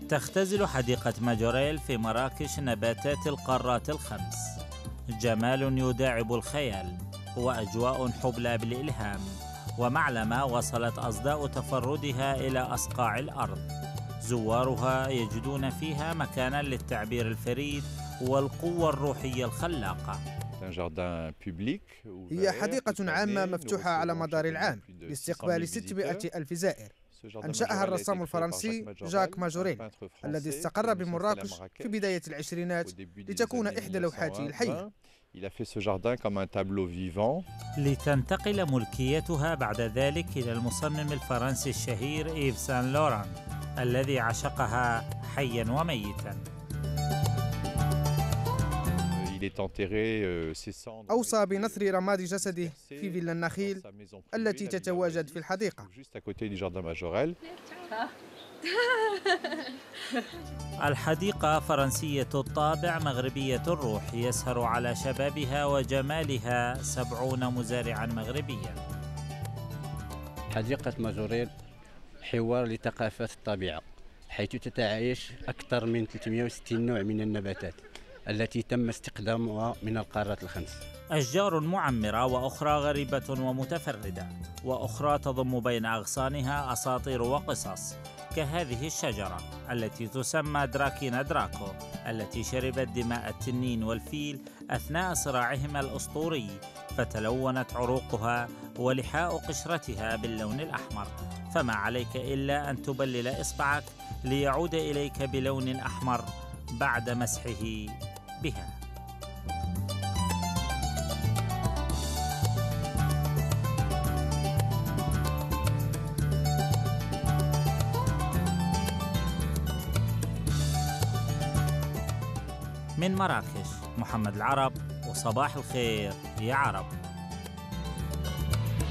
تختزل حديقة ماجوريل في مراكش نباتات القارات الخمس، جمال يداعب الخيال وأجواء حبلى بالإلهام، ومعلمة وصلت أصداء تفردها إلى أصقاع الأرض. زوارها يجدون فيها مكانا للتعبير الفريد والقوة الروحية الخلاقة. هي حديقة عامة مفتوحة على مدار العام لاستقبال 600 ألف زائر. أنشأها الرسام الفرنسي جاك ماجوريل الذي استقر بمراكش في بداية العشرينات لتكون إحدى لوحاته الحية. لتنتقل ملكيتها بعد ذلك إلى المصمم الفرنسي الشهير إيف سان لوران الذي عشقها حيا وميتا. أوصى بنثر رماد جسده في فيلا النخيل التي تتواجد في الحديقة. الحديقة فرنسية الطابع مغربية الروح، يسهر على شبابها وجمالها 70 مزارعا مغربيا. حديقة ماجوريل حوار لثقافات الطبيعة، حيث تتعايش أكثر من 360 نوع من النباتات التي تم استخدامها من القارات الخمس. أشجار معمرة وأخرى غريبة ومتفردة، وأخرى تضم بين أغصانها أساطير وقصص، كهذه الشجرة التي تسمى دراكينا دراكو، التي شربت دماء التنين والفيل أثناء صراعهما الأسطوري، فتلونت عروقها ولحاء قشرتها باللون الأحمر، فما عليك إلا أن تبلل إصبعك ليعود إليك بلون أحمر بعد مسحه بها. من مراكش محمد العرب، وصباح الخير يا عرب.